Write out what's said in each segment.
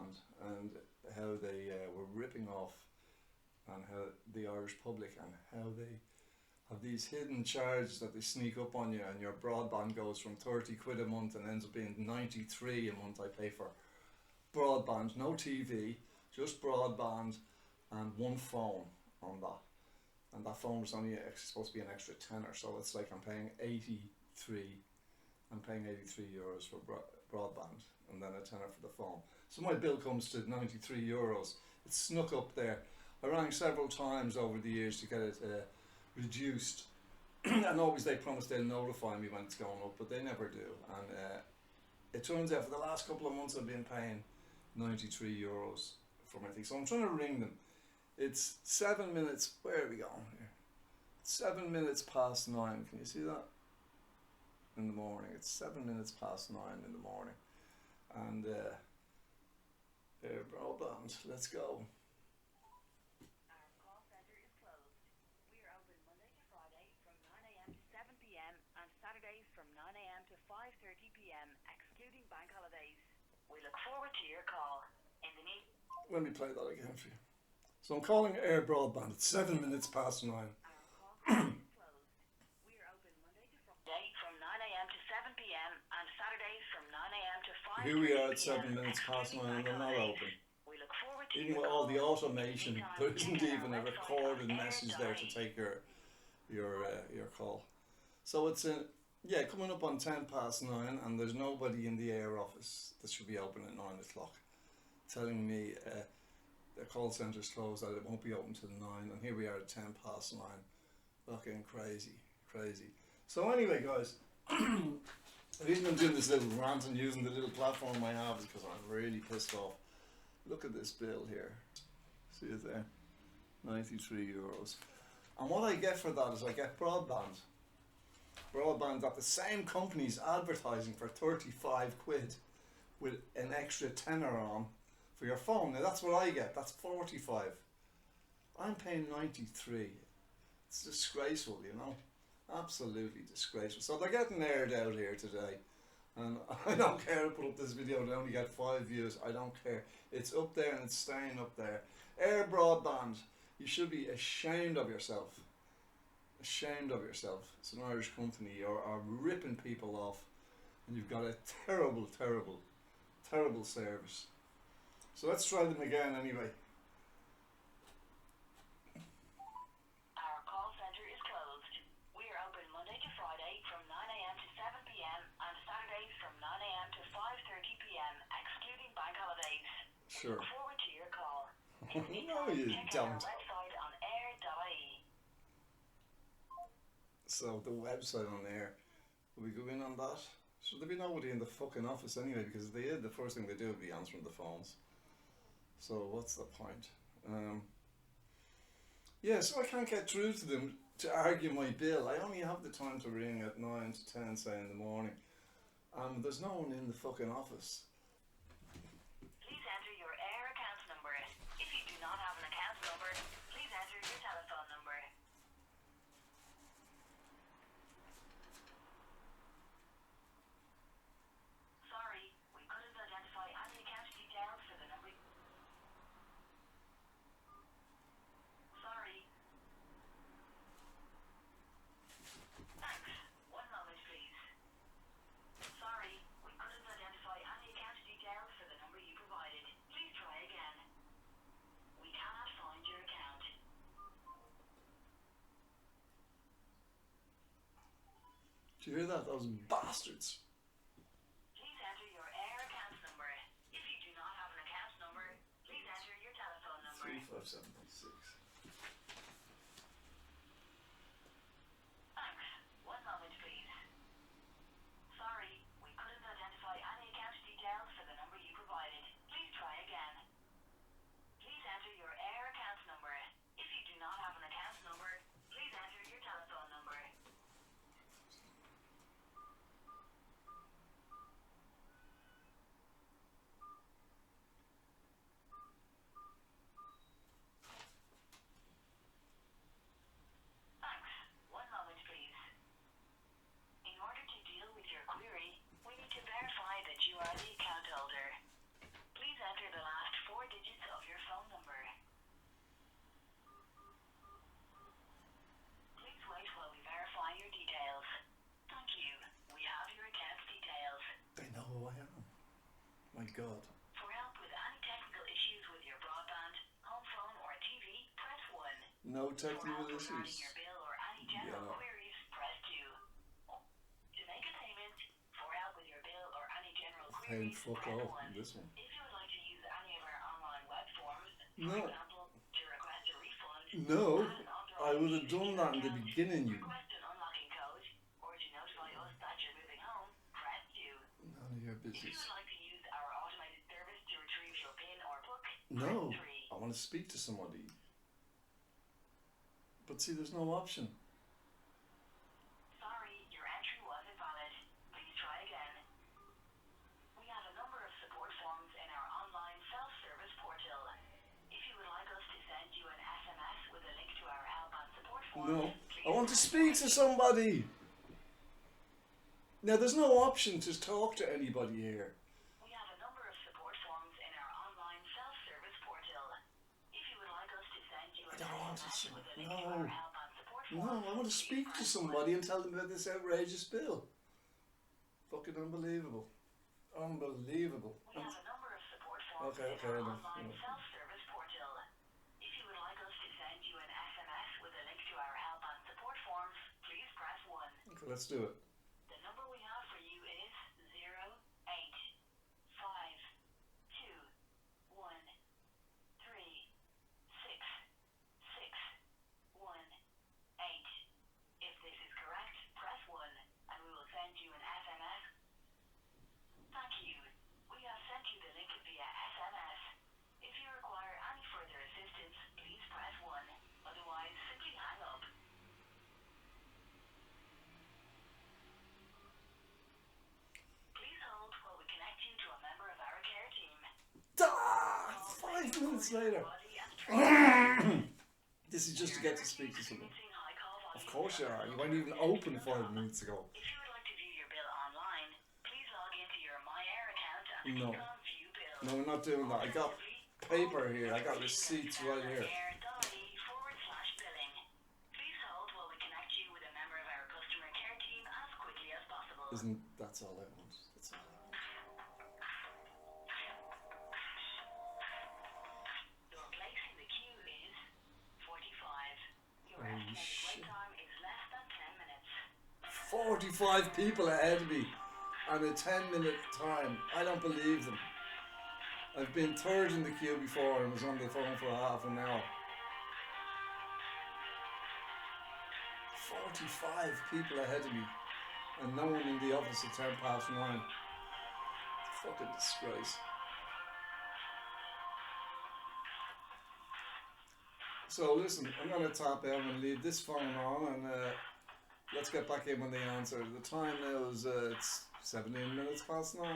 Broadband and how they were ripping off, and how the Irish public, and how they have these hidden charges that they sneak up on you, and your broadband goes from 30 quid a month and ends up being 93 a month I pay for broadband, no TV, just broadband and one phone on that. And that phone was only supposed to be an extra tenner, so it's like I'm paying 83 euros for broadband and then a tenner for the phone. So my bill comes to 93 euros. It's snuck up there. I rang several times over the years to get it reduced, and always they promise they'll notify me when it's going up, but they never do. And it turns out for the last couple of months I've been paying 93 euros for my thing. So I'm trying to ring them. It's 7 minutes, where are we going here? 7 minutes past 9, can you see that? In the morning, it's 7 minutes past 9 in the morning. And Eir Broadband, let's go. Our call centre is closed. We are open Monday to Friday from 9 a.m. to 7 p.m. and Saturdays from 9 a.m. to 5:30 p.m. excluding bank holidays. We look forward to your call. In the meantime, Let me play that again for you. So I'm calling Eir Broadband. It's 7 minutes past 9. our call centre is closed. We are open Monday to Friday from 9 a.m. to 7 p.m. and Saturdays from 9 a.m. to 5:30 p.m. Here we are at 7 minutes past 9 and they're not open. We look forward to Even your with all call. the automation, In the meantime, there isn't check out even our a website recorded on message there to air.ie. take your call. So it's coming up on 10 past 9, and there's nobody in the Eir office that should be open at 9 o'clock telling me the call centre's closed, that it won't be open till 9, and here we are at 10 past 9. Fucking crazy. So anyway, guys, the reason I'm doing this little rant and using the little platform I have is because I'm really pissed off. Look at this bill here. See it there? 93 euros. And what I get for that is I get broadband. Broadband that the same company's advertising for 35 quid with an extra tenner on for your phone. Now that's what I get. That's 45. I'm paying 93. It's disgraceful, you know. Absolutely disgraceful. So they're getting aired out here today. And I don't care to put up this video, they only get 5 views. I don't care. It's up there and it's staying up there. Eir Broadband, you should be ashamed of yourself. Ashamed of yourself. It's an Irish company. You're ripping people off. And you've got a terrible service. So let's try them again anyway. Our call centre is closed. We are open Monday to Friday from 9 a.m. to 7 p.m. and Saturdays from 9 a.m. to 5:30 p.m. excluding bank holidays. Sure. Look forward to your call. No, you Check out don't. our website on air.ie. So the website on there, will we go in on that? Should there be nobody in the fucking office anyway? Because if they did, the first thing they do would be answering the phones. So what's the point? Yeah, so I can't get through to them to argue my bill. I only have the time to ring at 9 to 10, say, in the morning. There's no one in the fucking office. Please enter your Air account number. If you do not have an account number, please enter your telephone number. Sorry, we couldn't identify any account details for the number. Sorry. Thanks. One moment, please. Sorry, we couldn't identify any account details for the number you provided. Please try again. We cannot find your account. Do you hear that? Those bastards. Please enter your Air account number. If you do not have an account number, please enter your telephone number. 35786. Thanks. One moment, please. Sorry, we couldn't identify any account details for the number you provided. Please try again. Please enter your Air account number. If you do not have an account number, please enter your telephone number. God. For help with any technical issues with your broadband, home phone or TV, press 1. No For help technical regarding issues. your bill or any general Yeah. queries, press 2. To make a payment, for help with your bill or any general Paying queries, fuck press all 1. on this one. If you would like to use any of our online web forms, for No. example, to request a refund, No. add an I would have authorized done user that in the account, beginning, you. request an unlocking code, or to notify us that you're moving home, press 2. None of your If you business. would like to use our automated service to retrieve your PIN or book, No. press 3. I want to speak to somebody. But see, there's no option. Sorry, your entry was invalid. Please try again. We have a number of support forms in our online self-service portal. If you would like us to send you an SMS with a link to our help and support forms, No. please I want to press speak 1. to somebody. Now, there's no option to talk to anybody here. We have a number of support forms in our online self-service portal. If you would like us to send you an I don't want to SMS see- with a link no. to our help and support No, forms, I want to please speak to press 1. somebody and tell them about this outrageous bill. Fucking unbelievable. Unbelievable. We have a number of support forms Okay, in our enough, online enough. self-service portal. If you would like us to send you an SMS with a link to our help and support forms, please press 1. Okay, let's do it. The number we have for you is 08522136618. If this is correct, press 1 and we will send you an SMS. Thank you. We have sent you the link via SMS. If you require any further assistance, please press 1. Otherwise, simply hang up. Please hold while we connect you to a member of our care team. 5 minutes later. Body and training. This is just to get to speak to someone. Experiencing high call Of volume. course you are. You weren't even open 5 minutes ago. If you would like to view your bill online, please log into your My Air account and No. click on View Bill. No, we're not doing that. I got paper here. I got receipts right here. Air.ie/billing. Please hold while we connect you with a member of our customer care team as quickly as possible. Isn't that's all I want? That's all I want. Your place in the queue is 45. Your Holy estimated shit. wait time is less than 10 minutes. 45 people ahead of me and a 10-minute time. I don't believe them. I've been third in the queue before and was on the phone for half an hour. 45 people ahead of me and no one in the office at 9:10. Fucking disgrace. So listen, I'm going to tap out and leave this phone on and let's get back in when they answer. The time now is it's 17 minutes past 9.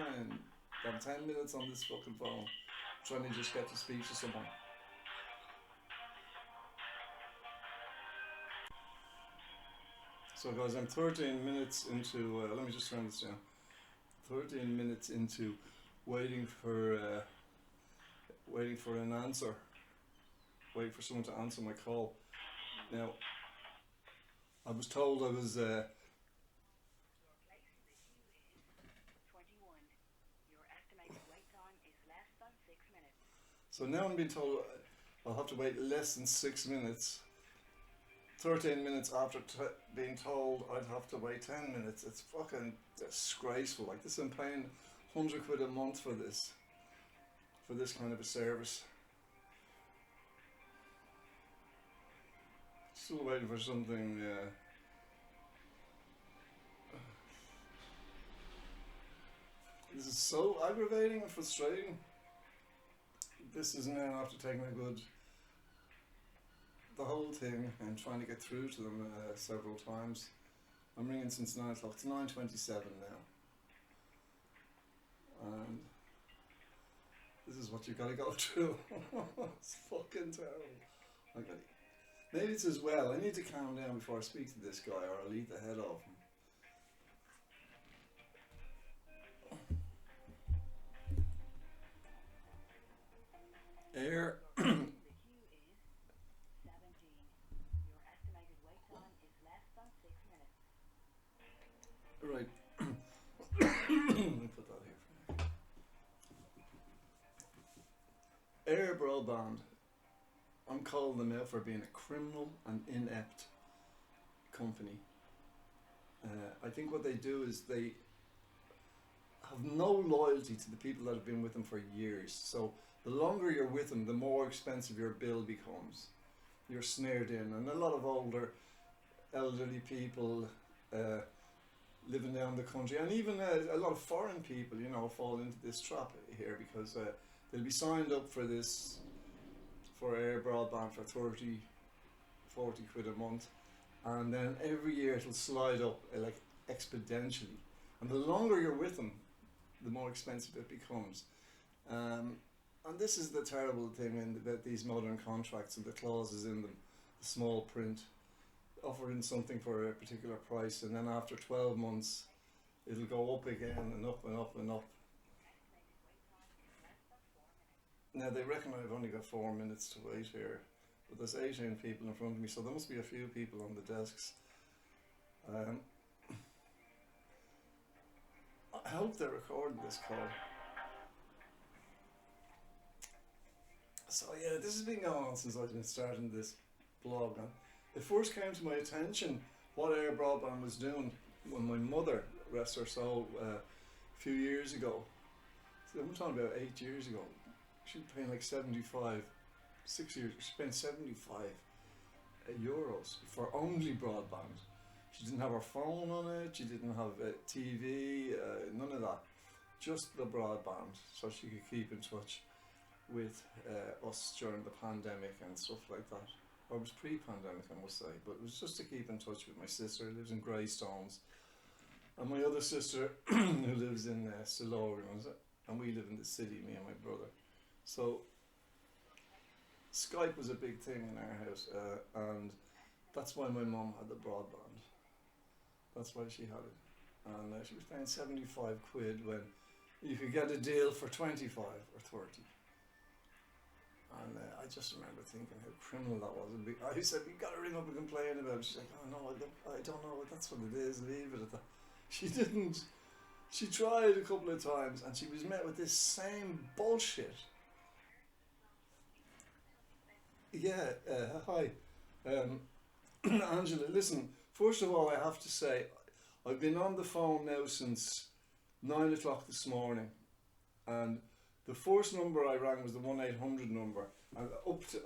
Got 10 minutes on this fucking phone. Trying to just get to speak to someone. So guys, I'm 13 minutes into, let me just turn this down. 13 minutes into waiting for an answer. Waiting for someone to answer my call. Now, I was told I was, Your place in the queue is 21. Your estimated wait time is less than 6 minutes. so now I'm being told I'll have to wait less than 6 minutes. 13 minutes after being told I'd have to wait 10 minutes. It's fucking disgraceful. Like this, I'm paying 100 quid a month for this kind of a service. Still waiting for something. This is so aggravating and frustrating. This is now after taking the whole thing and trying to get through to them several times. I'm ringing since 9 o'clock. It's 9:27 now. And this is what you gotta go through. It's fucking terrible. Maybe it's as well. I need to calm down before I speak to this guy or I'll eat the head off him. Eir. The queue is 17. Your estimated wait time is less than 6 minutes. Right. Let me put that here for now. Eir Broadband, I'm calling them out for being a criminal and inept company. I think what they do is they have no loyalty to the people that have been with them for years. So the longer you're with them, the more expensive your bill becomes. You're snared in, and a lot of elderly people living down the country, and even a lot of foreign people, you know, fall into this trap here because they'll be signed up for this, for Eir Broadband for 30, 40 quid a month, and then every year it'll slide up like exponentially, and the longer you're with them, the more expensive it becomes. And this is the terrible thing about these modern contracts and the clauses in them, the small print, offering something for a particular price, and then after 12 months it'll go up again and up and up and up. Now they reckon I've only got 4 minutes to wait here, but there's 18 people in front of me, so there must be a few people on the desks. I hope they're recording this call. So yeah, this has been going on since I've been starting this blog, and it first came to my attention what Eir Broadband was doing when my mother, rest her soul, a few years ago, so I'm talking about 8 years ago, she was paying like 75, 6 years, she spent 75 euros for only broadband. She didn't have her phone on it, she didn't have a TV, none of that, just the broadband, so she could keep in touch with us during the pandemic and stuff like that. Or it was pre-pandemic, I must say, but it was just to keep in touch with my sister who lives in Greystones, and my other sister who lives in Stillorgan, and we live in the city, me and my brother. So Skype was a big thing in our house, and that's why my mum had the broadband. That's why she had it, and she was paying 75 quid when you could get a deal for 25 or 30. And I just remember thinking how criminal that was. I said, "You got to ring up and complain about it." She's like, "Oh no, I don't know. That's what it is. Leave it at that." She didn't. She tried a couple of times, and she was met with this same bullshit. Yeah. Hi, Angela. Listen. First of all, I have to say, I've been on the phone now since 9 o'clock this morning, and the first number I rang was the 1-800 number, and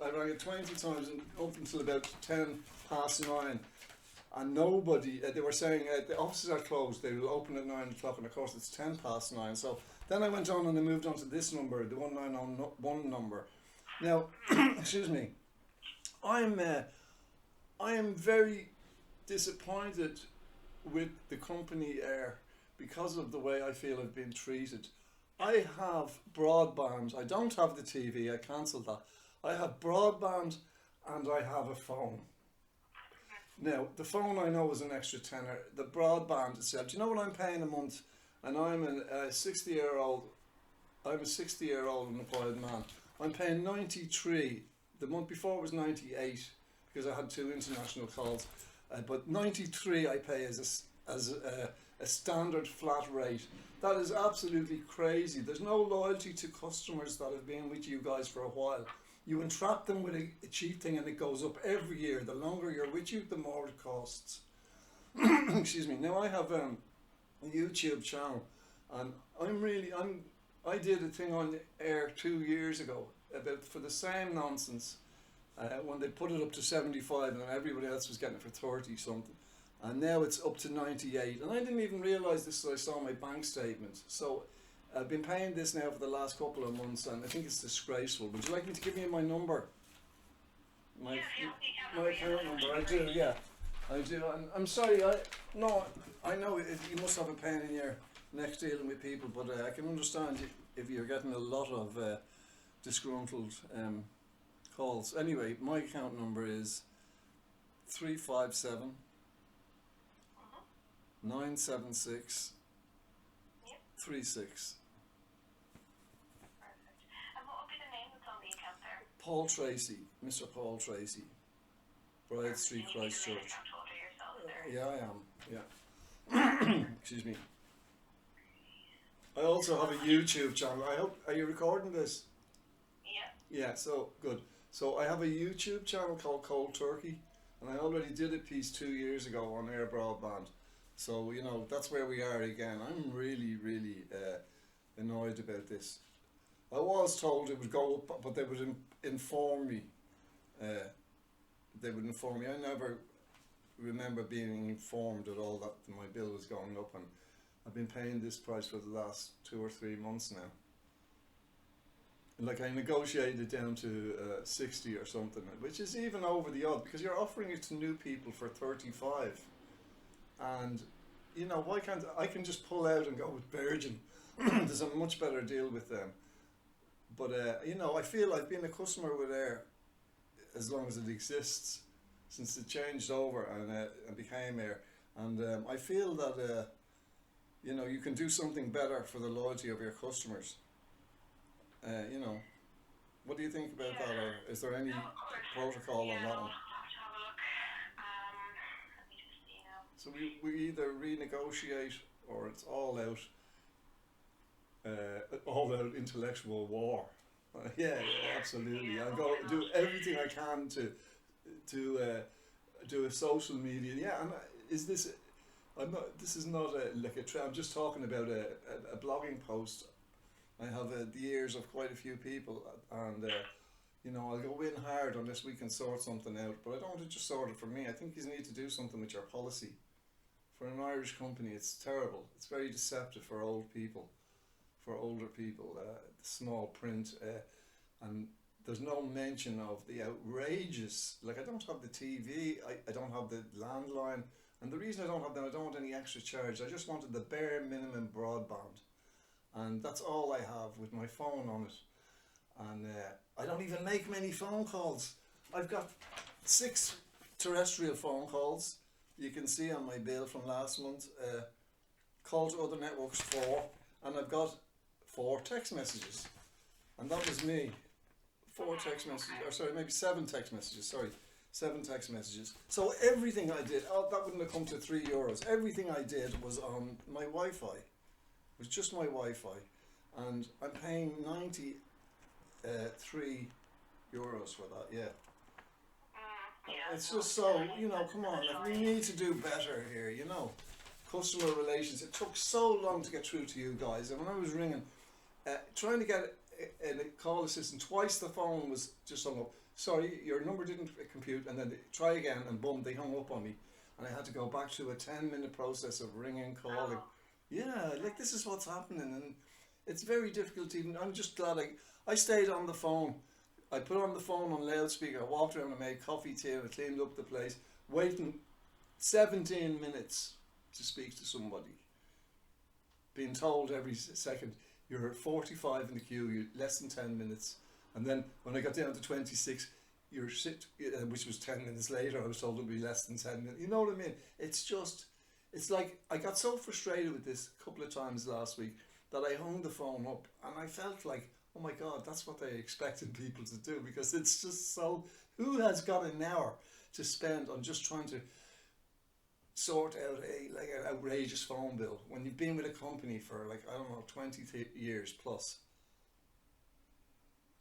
I rang it 20 times and up until about 10 past 9, and nobody, they were saying the offices are closed, they will open at 9 o'clock, and of course it's 10 past 9, so then I went on and I moved on to this number, the 191 number. Now, excuse me, I am very disappointed with the company Eir because of the way I feel I've been treated. I have broadband. I don't have the TV. I cancelled that. I have broadband and I have a phone. Now, the phone I know is an extra tenner. The broadband itself. Do you know what I'm paying a month? And I'm a 60-year-old. I'm a 60-year-old unemployed man. I'm paying 93. The month before was 98 because I had 2 international calls. But 93 I pay as a standard flat rate. That is absolutely crazy. There's no loyalty to customers that have been with you guys for a while. You entrap them with a cheap thing and it goes up every year. The longer you're with you, the more it costs. Excuse me. Now I have a YouTube channel, and I did a thing on Eir 2 years ago for the same nonsense when they put it up to 75 and everybody else was getting it for 30 something. And now it's up to 98, and I didn't even realise this until I saw my bank statement. So I've been paying this now for the last couple of months, and I think it's disgraceful. Would you like me to give you my number? My account number? I do, yeah. I do. I'm sorry, I know you must have a pain in your neck dealing with people, but I can understand if you're getting a lot of disgruntled calls. Anyway, my account number is 357 976 36. Perfect. And what would be the name that's on the account there? Paul Tracy, Mr. Paul Tracy, Bride Street, Christchurch. Yeah, I am. Yeah. Excuse me. I also have a YouTube channel. Are you recording this? Yeah. Yeah, so good. So I have a YouTube channel called Cold Turkey, and I already did a piece 2 years ago on Eir Broadband. So that's where we are again. I'm really, really annoyed about this. I was told it would go up, but they would inform me. Uh, they would inform me. I never remember being informed at all that my bill was going up, and I've been paying this price for the last 2 or 3 months now. Like I negotiated down to 60 or something, which is even over the odd because you're offering it to new people for 35, and why can't I can just pull out and go with Virgin? There's a much better deal with them. But I feel I've been a customer with Air as long as it exists, since it changed over and became Air, and I feel that you can do something better for the loyalty of your customers. What do you think about that, or is there any No, of course. protocol on Yeah, that no, one? I'll have to have a look. Let me just see now. So we either renegotiate or it's all out intellectual war. Yeah, absolutely. I'll go do everything I can to do a social media. Yeah, and is this? I'm not. This is not like a trend. I'm just talking about a blogging post. I have the ears of quite a few people, and I'll go in hard unless we can sort something out. But I don't want to just sort it for me. I think you need to do something with your policy. For an Irish company, it's terrible. It's very deceptive for older people. The small print, and there's no mention of the outrageous. Like I don't have the TV. I don't have the landline, and the reason I don't have them, I don't want any extra charge. I just wanted the bare minimum broadband. And that's all I have with my phone on it, and I don't even make many phone calls. I've got 6 terrestrial phone calls you can see on my bill from last month, call to other networks 4, and I've got 4 text messages, and that was me. 4 text messages, or sorry, maybe 7 text messages, 7 text messages. So everything I did, that wouldn't have come to €3. Everything I did was on my Wi-Fi. It was just my Wi-Fi, and I'm paying €93 for that. Yeah. It's just so come on. Like, we need to do better here. Customer relations. It took so long to get through to you guys, and when I was ringing, trying to get a call assistant, twice the phone was just hung up. Sorry, your number didn't compute, and then try again, and boom, they hung up on me, and I had to go back to a 10-minute process of ringing, calling. Yeah, like this is what's happening, and it's very difficult even. I'm just glad I stayed on the phone. I put on the phone on loudspeaker, I walked around and made coffee, tea, and I cleaned up the place, waiting 17 minutes to speak to somebody. Being told every second, you're 45 in the queue, you're less than 10 minutes. And then when I got down to 26, which was 10 minutes later, I was told it would be less than 10 minutes. You know what I mean? It's like I got so frustrated with this a couple of times last week that I hung the phone up, and I felt like, oh my God, that's what they expected people to do, because it's just so, who has got an hour to spend on just trying to sort out an outrageous phone bill when you've been with a company for 20 years plus?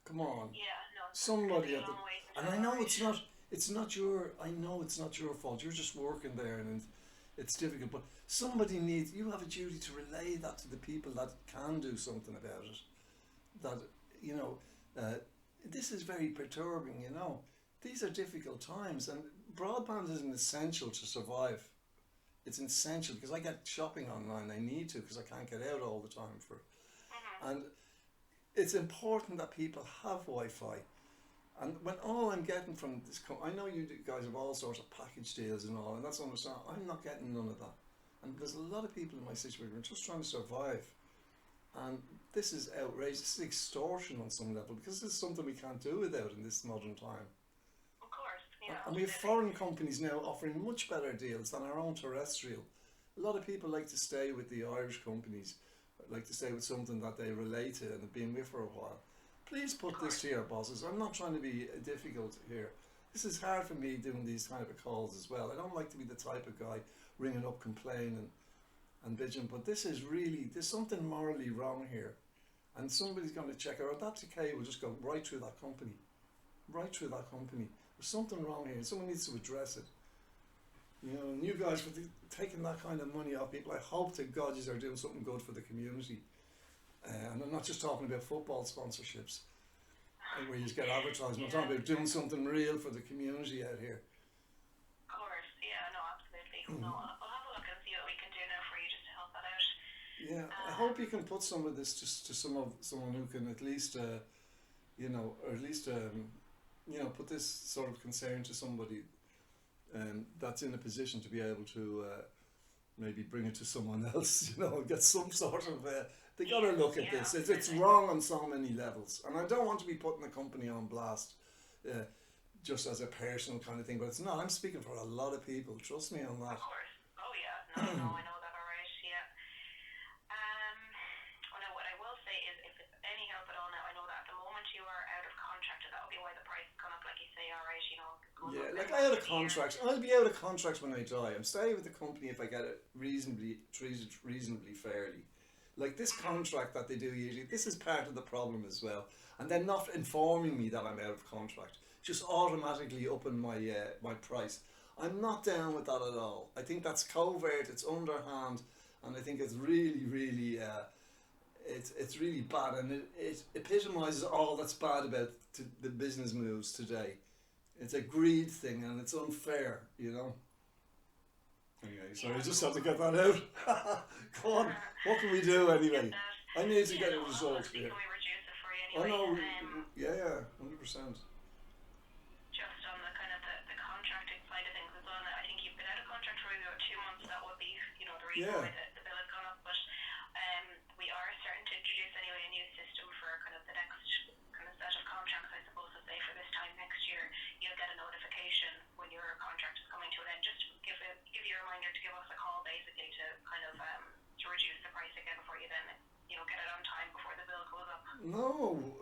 Come on. Yeah, no. Somebody at the, and I know it's not your fault. You're just working there, and it's difficult, but somebody needs, you have a duty to relay that to the people that can do something about it. That, this is very perturbing, These are difficult times, and broadband is an essential to survive. It's essential because I get shopping online. I need to, because I can't get out all the time for it. And it's important that people have Wi-Fi. And when all I'm getting from this, I know you guys have all sorts of package deals and all, and that's understandable. I'm not getting none of that. And there's a lot of people in my situation who are just trying to survive. And this is outrageous. This is extortion on some level, because this is something we can't do without in this modern time. Of course, yeah. And we have foreign companies now offering much better deals than our own terrestrial. A lot of people like to stay with the Irish companies, like to stay with something that they relate to and have been with for a while. Please put this to your bosses. I'm not trying to be difficult here. This is hard for me doing these kind of calls as well. I don't like to be the type of guy ringing up complaining and bitching, but this is really, there's something morally wrong here. and somebody's going to check it out, that decay will just go right through that company. Right through that company. There's something wrong here, and someone needs to address it. You know, and you guys, for taking that kind of money off people, I hope to God you are doing something good for the community. And I'm not just talking about football sponsorships, where you just get advertising. I'm talking about doing something real for the community out here. Of course, yeah, no, absolutely. No, I'll have a look and see what we can do now for you just to help that out. Yeah, I hope you can put some of this just to someone who can at least, you know, or at least, you know, put this sort of concern to somebody that's in a position to be able to maybe bring it to someone else, you know, and get some sort of. They got to look at this. It's wrong on so many levels, and I don't want to be putting the company on blast, just as a personal kind of thing. But it's not. I'm speaking for a lot of people. Trust me on that. Of course. Oh yeah. No, I know that alright. Yeah. Oh no. What I will say is, if it's any help at all now, I know that at the moment you are out of contract, and that will be why the price has gone up, like you say. Alright, you know. Yeah, like I had a contract. I'll be out of contract when I die. I'm staying with the company if I get it treated reasonably fairly. Like this contract that they do usually, this is part of the problem as well. And they're not informing me that I'm out of contract, just automatically upping my my price. I'm not down with that at all. I think that's covert, it's underhand, and I think it's really it's really bad, and it epitomises all that's bad about the business moves today. It's a greed thing, and it's unfair, you know. Anyway, sorry, I just had to get that out. Come on, what can we do anyway? I need to get a result here. Can we reduce it for you Oh anyway? no, yeah, 100%. Just on the kind of the contracting side of things as well. I think you've been out of contract for about 2 months. That would be, you know, the reason why the bill has gone up. But we are starting to introduce anyway a new system for kind of the next kind of set of contracts. I suppose to say for this time next year, you'll get a notification when your contract is coming to an end. Just give you a reminder to give us a call, basically, to kind of to reduce the price again for you. Then, you know, get it on time before the bill goes up.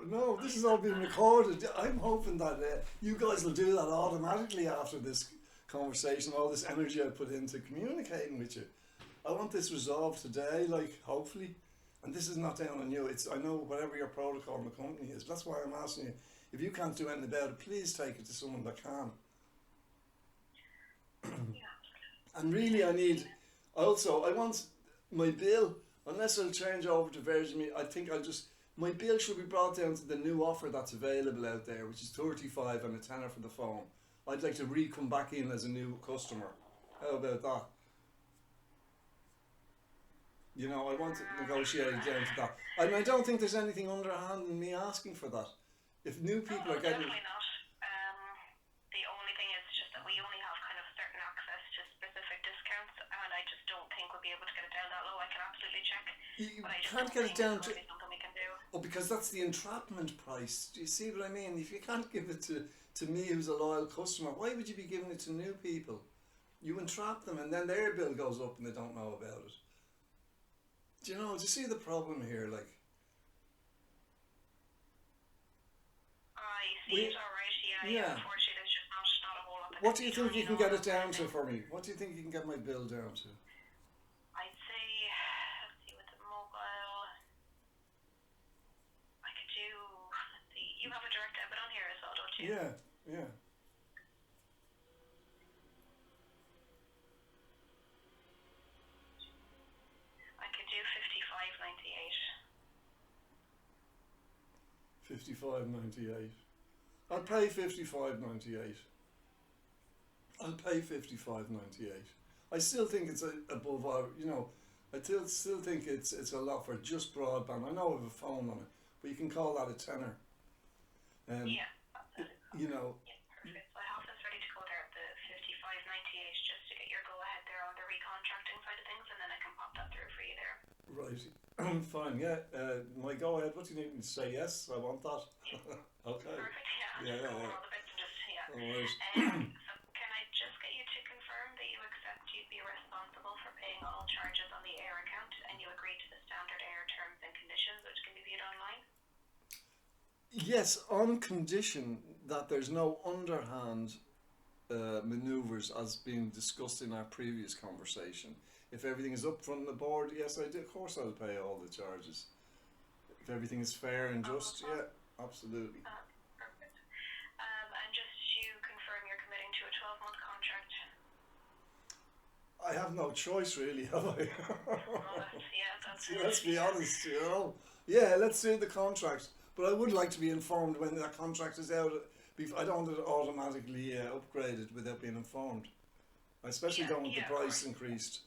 No, this is all being recorded. I'm hoping that you guys will do that automatically after this conversation, all this energy I put into communicating with you. I want this resolved today, like, hopefully. And this is not down on you. I know whatever your protocol in the company is. That's why I'm asking you. If you can't do anything about it, please take it to someone that can. And really, I want my bill, unless I'll change over to Virgin Media, I think my bill should be brought down to the new offer that's available out there, which is 35 and a tenner for the phone. I'd like to come back in as a new customer. How about that? You know, I want to negotiate it down to that. And I don't think there's anything underhand in me asking for that. If new people are getting... Definitely not. The only thing is just that we only have kind of certain access to specific discounts, and I just don't think we'll be able to get it down that low. I can absolutely check. You but I just can't don't get it think down it's to... really something we can do. Oh, because that's the entrapment price. Do you see what I mean? If you can't give it to me, who's a loyal customer, why would you be giving it to new people? You entrap them, and then their bill goes up and they don't know about it. Do you see the problem here? Like, I see it alright, yeah. Unfortunately, there's just not a whole lot. What do you think you can get it down to for me? What do you think you can get my bill down to? I'd say, let's see, with the mobile, I could do, let's see, you have a direct debit on here as well, don't you? Yeah. I could do 55.98. I'll pay 55.98. I'll pay 55.98. I still think it's above our, I still think it's a lot for just broadband. I know I have a phone on it, but you can call that a tenner. Yeah, absolutely. Yeah, perfect. So I have this ready to go there at the 55.98 just to get your go ahead there on the recontracting side of things, and then I can pop that through for you there. Right. Fine, yeah. My go ahead, what do you need me to say? Yes, I want that. Okay. Perfect, Yeah. All the bits and just, All right. So can I just get you to confirm that you accept you'd be responsible for paying all charges on the Eir account, and you agree to the standard Eir terms and conditions, which can be viewed online? Yes, on condition that there's no underhand manoeuvres as being discussed in our previous conversation. If everything is up front on the board, yes, I do. Of course, I'll pay all the charges. if everything is fair and just, yeah, absolutely. Perfect. And just to confirm, you're committing to a 12-month contract. I have no choice really, have I? Yeah, that's See, it. let's be honest, you know. Yeah, let's do the contract. But I would like to be informed when that contract is out. I don't want it automatically upgraded without being informed. I especially don't want the price increased.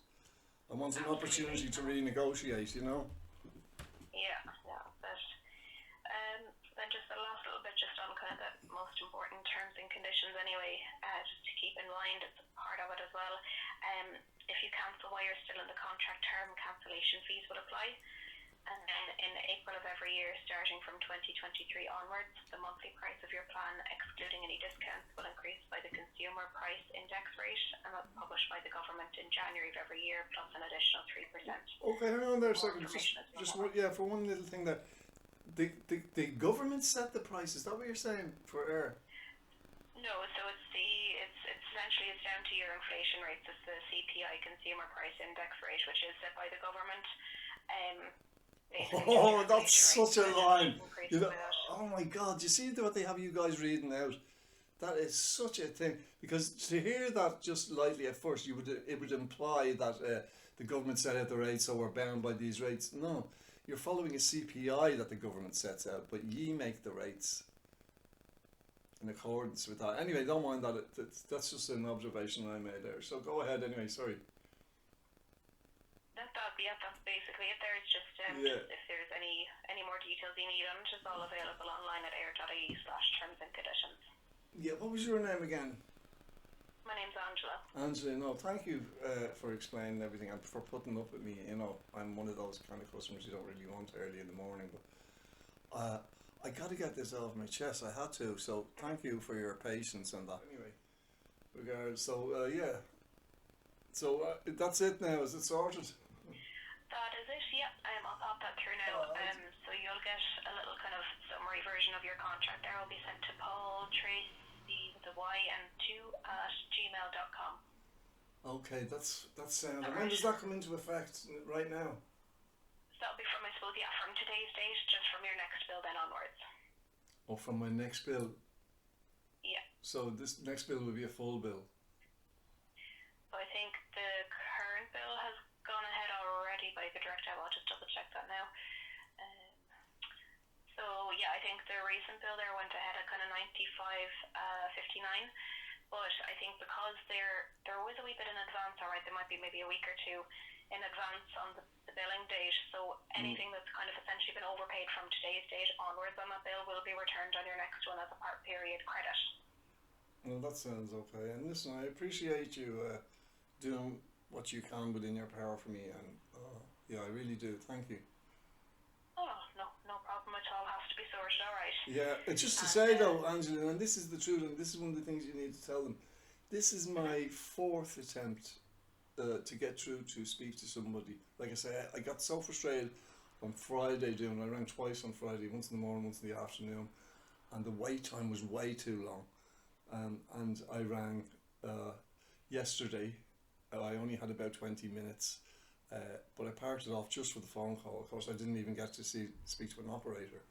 I want an opportunity to renegotiate, you know. Yeah, but then just the last little bit, just on kind of the most important terms and conditions anyway, just to keep in mind, it's part of it as well. If you cancel while you're still in the contract term, cancellation fees will apply. And then in April of every year, starting from 2023 onwards, the monthly price of your plan, excluding any discounts, will increase by the consumer price index rate, and that's published by the government in January of every year, plus an additional 3%. Okay, hang on there a second. For one little thing there. The government set the price. Is that what you're saying for air? No, so it's essentially it's down to your inflation rates. It's the CPI, Consumer Price Index rate, which is set by the government. Oh, that's such a line. You know, oh my God, you see what they have you guys reading out? That is such a thing. Because to hear that just lightly at first, it would imply that the government set out the rates, so we're bound by these rates. No, you're following a CPI that the government sets out, but ye make the rates in accordance with that. Anyway, don't mind that. That's just an observation I made there. So go ahead anyway, sorry. That's basically it. There's just if there's any more details you need on it, it's all available online at eir.ie/terms and conditions. Yeah, what was your name again? My name's Angela. Angela, no, thank you for explaining everything and for putting up with me. You know, I'm one of those kind of customers you don't really want early in the morning, but I got to get this off my chest. I had to, so thank you for your patience and that. Anyway, regardless, so yeah. So that's it now, is it sorted? That is it, yeah. I'll pop that through now. So you'll get a little kind of summary version of your contract there. Will be sent to Paul Tracy with a Y and 2@gmail.com. Okay, that's sound. And when does that come into effect right now? So that'll be from, I suppose, from today's date, just from your next bill then onwards. Oh, from my next bill? Yeah. So this next bill will be a full bill? So I think the current bill has gone ahead already by the direct debit. I'll just double check that now. So yeah, I think the recent bill there went ahead at kind of 95.59, but I think because there was a wee bit in advance, alright, there might be maybe a week or two in advance on the billing date, so anything that's kind of essentially been overpaid from today's date onwards on that bill will be returned on your next one as a part period credit. Well, that sounds okay. And listen, I appreciate you doing what you can within your power for me, and yeah, I really do. Thank you. Oh, no problem at all. Has to be sorted, alright. Yeah, it's just to say though, Angela, and this is the truth, and this is one of the things you need to tell them. This is my fourth attempt to get through to speak to somebody. Like I say, I got so frustrated on Friday doing. I rang twice on Friday, once in the morning, once in the afternoon, and the wait time was way too long. And I rang yesterday. I only had about 20 minutes, but I parked it off just for the phone call. Of course, I didn't even get to speak to an operator.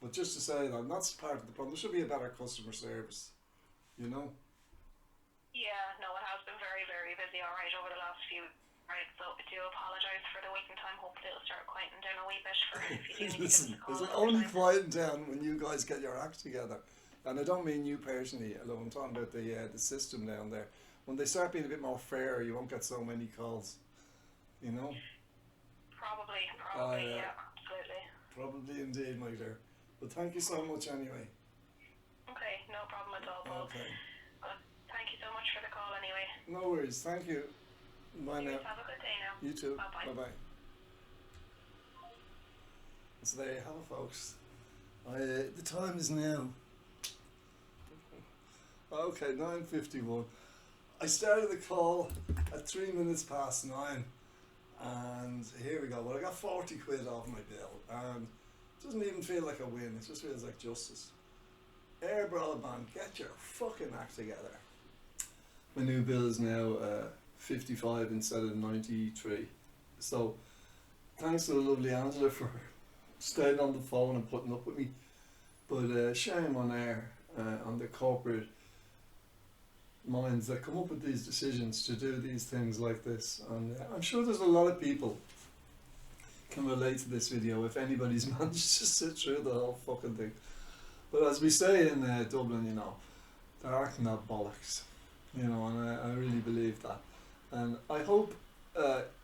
But just to say that, and that's part of the problem. There should be a better customer service, you know? Yeah, no, it has been very, very busy, alright, over the last few. Right, so I do apologise for the waiting time. Hopefully it'll start quieting down a wee bit for if you do need Listen, to call. it's only quieting down when you guys get your act together. And I don't mean you personally, although I'm talking about the system down there. When they start being a bit more fair, you won't get so many calls, you know? Probably, yeah, absolutely. Probably indeed, my dear. But thank you so much anyway. Okay, no problem at all, Paul. Okay. Well, thank you so much for the call anyway. No worries, thank you. Bye now. Have a good day now. You too. Bye-bye. Bye-bye. So there you have it, folks. The time is now. Okay, 9:51. I started the call at 3 minutes past 9, and here we go. Well, I got 40 quid off my bill, and it doesn't even feel like a win. It just feels like justice. Eir Broadband, get your fucking act together. My new bill is now 55 instead of 93. So, thanks to the lovely Angela for stayed on the phone and putting up with me. But shame on Air, on the corporate minds that come up with these decisions to do these things like this. And I'm sure there's a lot of people can relate to this video if anybody's managed to sit through the whole fucking thing. But as we say in Dublin, you know, there aren't no bollocks, you know, and I really believe that. And I hope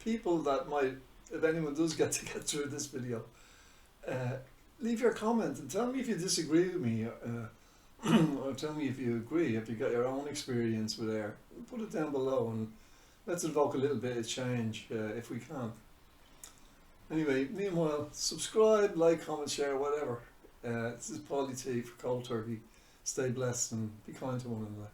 people that might, if anyone does get to get through this video, leave your comment and tell me if you disagree with me, or tell me if you agree, if you got your own experience with Air. Put it down below and let's invoke a little bit of change if we can. Anyway, meanwhile, subscribe, like, comment, share, whatever. This is Paulie T for Cold Turkey. Stay blessed and be kind to one another.